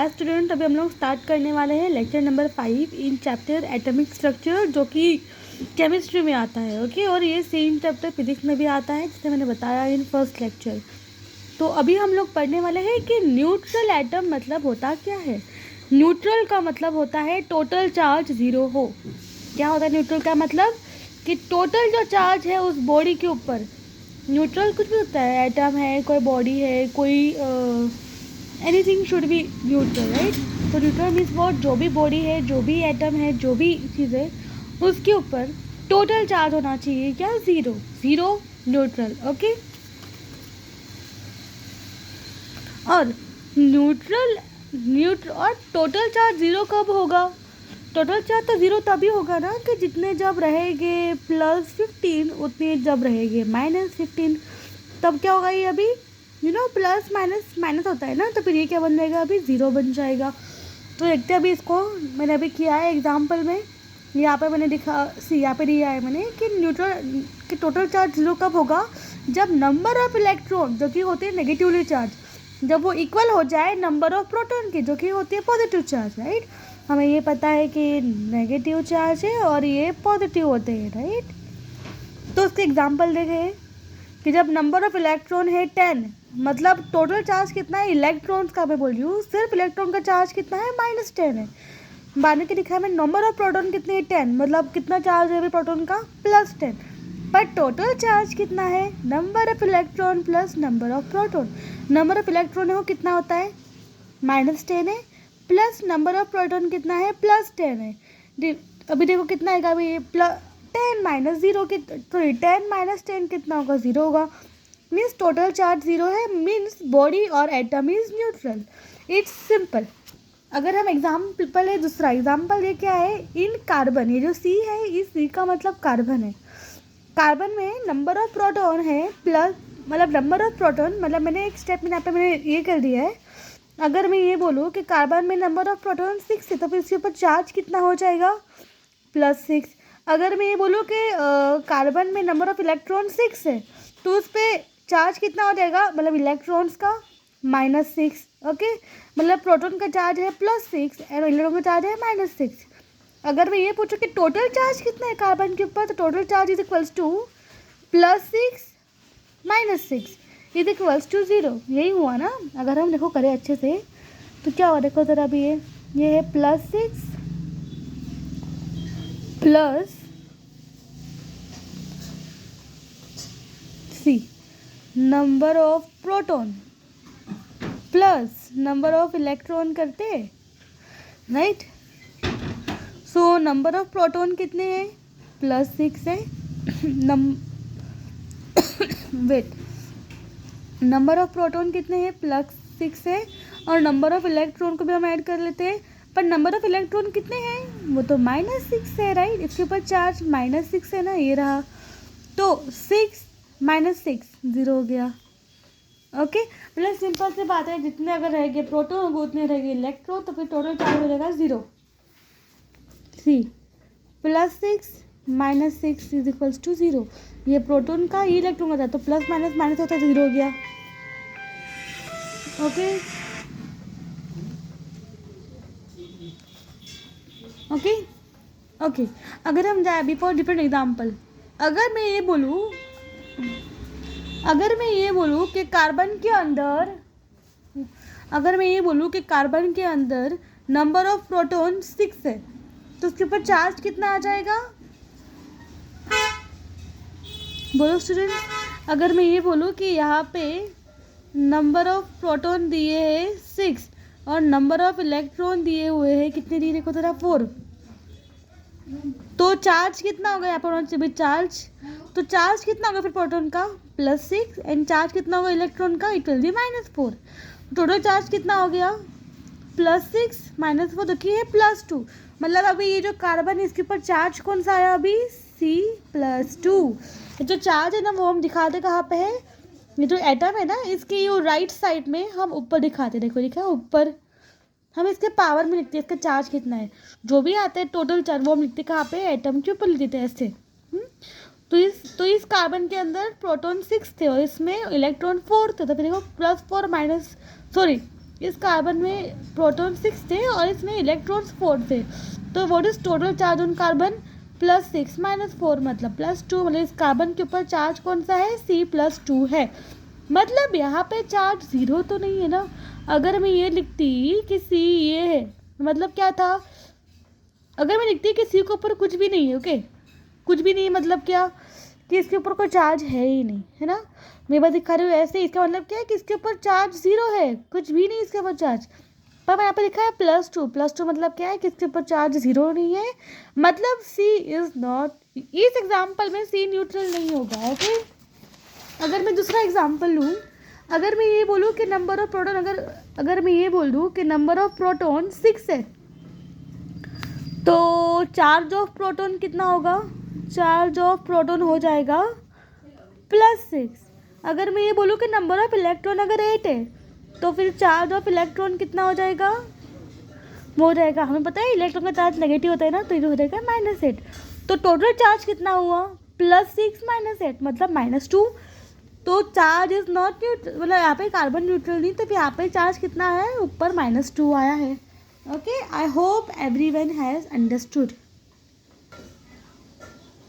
नमस्कार स्टूडेंट, अभी हम लोग स्टार्ट करने वाले हैं lecture number 5 in chapter atomic structure, जो कि केमिस्ट्री में आता है। ओके, और ये सेम चैप्टर फिजिक्स में भी आता है, जिसे मैंने बताया इन फर्स्ट लेक्चर। तो अभी हम लोग पढ़ने वाले हैं कि न्यूट्रल एटम मतलब होता क्या है। न्यूट्रल का मतलब होता है टोटल चार्ज ज़ीरो हो। क्या होता है न्यूट्रल का मतलब? कि टोटल जो चार्ज है उस बॉडी के ऊपर, न्यूट्रल कुछ भी होता है, एटम है, कोई बॉडी है, कोई anything should be neutral, right. तो न्यूट्रल मीन्स वॉट, जो भी बॉडी है, जो भी एटम है, जो भी चीज़ है, उसके ऊपर टोटल चार्ज होना चाहिए क्या? ज़ीरो। Zero neutral. ओके, और और टोटल चार्ज ज़ीरो कब होगा? टोटल चार्ज तो ज़ीरो तभी होगा ना कि जितने जब रहेंगे +15 उतने जब रहेंगे -15, तब क्या होगा? ये अभी प्लस माइनस माइनस होता है ना, तो फिर ये क्या बन जाएगा? अभी ज़ीरो बन जाएगा। तो देखते हैं अभी इसको। मैंने अभी किया है एग्जाम्पल में, यहाँ पर मैंने यहाँ पे दिया है मैंने कि टोटल चार्ज ज़ीरो कब होगा? जब नंबर ऑफ इलेक्ट्रॉन जो कि होते हैं नेगेटिवली चार्ज, जब वो इक्वल हो जाए नंबर ऑफ प्रोटॉन के जो कि होती है पॉजिटिव चार्ज, राइट। हमें ये पता है कि नेगेटिव चार्ज है और ये पॉजिटिव होते हैं, राइट। तो उसके एग्जाम्पल देखें कि जब नंबर ऑफ इलेक्ट्रॉन है 10, मतलब टोटल चार्ज कितना है इलेक्ट्रॉन्स का, मैं बोल रही हूँ सिर्फ इलेक्ट्रॉन का चार्ज कितना है? -10 है। बाद में दिखाया मैं नंबर ऑफ प्रोटॉन कितने हैं? 10, मतलब कितना चार्ज है अभी प्रोटॉन का? +10। पर टोटल चार्ज कितना है? Number of electron plus number of proton. Number of electron है वो कितना होता है? -10 है, प्लस नंबर ऑफ प्रोटॉन कितना है? +10 है। अभी देखो कितना है अभी? 10 माइनस ज़ीरो की, सॉरी 10 - 10 कितना होगा? ज़ीरो होगा। मीन्स टोटल चार्ज ज़ीरो है, मीन्स बॉडी और atom is neutral. It's simple. अगर हम एग्जाम्पल है, दूसरा एग्जाम्पल ये क्या है? इन कार्बन, ये जो सी है, इस सी का मतलब कार्बन है। कार्बन में नंबर ऑफ प्रोटॉन है प्लस, मतलब नंबर ऑफ प्रोटॉन, मतलब मैंने एक स्टेप में यहाँ पे मैंने ये कर दिया है। अगर मैं ये बोलूँ कि कार्बन में नंबर ऑफ प्रोटॉन 6 है, तो फिर इसके ऊपर चार्ज कितना हो जाएगा? +6। अगर मैं ये बोलूँ कि कार्बन में नंबर ऑफ इलेक्ट्रॉन 6 है, तो उस पर चार्ज कितना हो जाएगा? मतलब इलेक्ट्रॉन्स का -6। ओके, मतलब प्रोटॉन का चार्ज है +6 और इलेक्ट्रॉन का चार्ज है -6। अगर मैं ये पूछूं कि टोटल चार्ज कितना है कार्बन के ऊपर, तो total charge is equals to +6 -6 is equals to 0। यही हुआ ना? अगर हम देखो करें अच्छे से तो क्या हुआ? देखो ज़रा भी, ये है +6 plus C number of proton plus number of electron करते, right. So number of proton कितने हैं? +6 है। वेट, नंबर ऑफ प्रोटॉन कितने हैं? +6 है, और नंबर ऑफ इलेक्ट्रॉन को भी हम ऐड कर लेते हैं। पर नंबर ऑफ इलेक्ट्रॉन कितने हैं? वो तो -6 है, राइट। इसके ऊपर चार्ज -6 है ना, ये रहा। तो 6 - 6 0 हो गया। ओके, मतलब सिंपल सी बात है, जितने अगर रहेंगे प्रोटॉन होंगे उतने रहेंगे इलेक्ट्रॉन, तो फिर टोटल चार्ज हो जाएगा 0। सी +6 - 6 इज इक्वल्स टू 0। ये प्रोटॉन का, ये इलेक्ट्रॉन का था, तो प्लस माइनस माइनस होता है तो 0 हो गया। ओके ओके ओके, अगर हम जाए बिफोर डिफरेंट एग्जाम्पल, अगर मैं ये बोलूँ कि कार्बन के अंदर नंबर ऑफ प्रोटॉन 6 है, तो उसके ऊपर चार्ज कितना आ जाएगा? बोलो स्टूडेंट। अगर मैं ये बोलूँ कि यहाँ पे नंबर ऑफ प्रोटॉन दिए है 6 और नंबर ऑफ इलेक्ट्रॉन दिए हुए हैं कितने दिए? देखो जरा 4, तो चार्ज कितना होगा यहाँ पर? होना चाहिए चार्ज, तो चार्ज कितना होगा फिर प्रोटॉन का? +6, एंड चार्ज कितना होगा इलेक्ट्रॉन का? It will be -4। Total charge कितना हो गया? +6 -4, जो कि है +2। मतलब अभी ये जो कार्बन है इसके ऊपर चार्ज कौन सा आया अभी? C+2। जो चार्ज है ना वो हम दिखाते कहाँ पे है? ये जो एटम है ना, इसकी ये राइट साइड में हम ऊपर दिखाते, देखो लिखा है ऊपर। हम इसके पावर में लिखते हैं इसका चार्ज कितना है, जो भी आता है टोटल चार्ज वो हम लिखते हैं कहाँ पे? एटम के ऊपर लिख देते हैं ऐसे। तो इस कार्बन के अंदर प्रोटॉन 6 थे और इसमें इलेक्ट्रॉन 4 थे, तो फिर देखो +4 - सॉरी इस कार्बन में प्रोटॉन 6 थे और इसमें इलेक्ट्रॉन्स 4 थे, तो what is total charge on carbon? +6 - 4 मतलब +2, मतलब इस कार्बन के ऊपर चार्ज कौन सा है? C+2 है। मतलब यहाँ पे चार्ज 0 तो नहीं है ना। अगर मैं ये लिखती कि C ये है, मतलब क्या था? अगर मैं लिखती कि C के ऊपर कुछ भी नहीं है, ओके, कुछ भी नहीं, मतलब क्या? कि इसके ऊपर कोई चार्ज है ही नहीं, है ना। मैं बस दिखा रही हूँ ऐसे, इसका मतलब क्या है कि इसके ऊपर चार्ज 0 है, कुछ भी नहीं इसके ऊपर चार्ज। पर यहाँ पे लिखा है +2 मतलब क्या है कि इसके ऊपर चार्ज 0 नहीं है, मतलब C इज नॉट, इस एग्जाम्पल में C न्यूट्रल नहीं होगा, ओके। अगर मैं दूसरा एग्जाम्पल लूँ, अगर मैं ये बोलूँ कि नंबर ऑफ प्रोटॉन, अगर मैं ये बोल दूँ कि नंबर ऑफ प्रोटॉन 6 है, तो चार्ज ऑफ प्रोटॉन कितना होगा? चार्ज ऑफ प्रोटॉन हो जाएगा +6। अगर मैं ये बोलूँ कि नंबर ऑफ इलेक्ट्रॉन अगर 8 है, तो फिर चार्ज ऑफ इलेक्ट्रॉन कितना हो जाएगा? वो हो जाएगा, हमें पता है इलेक्ट्रॉन का चार्ज नेगेटिव होता है ना, तो ये हो जाएगा -8। तो टोटल चार्ज कितना हुआ? +6 - 8 मतलब -2। तो चार्ज इज नॉट न्यूट्रल, मतलब यहाँ पे कार्बन न्यूट्रल नहीं, तो फिर यहाँ पे चार्ज कितना है? ऊपर -2 आया है। Okay, I hope everyone has understood.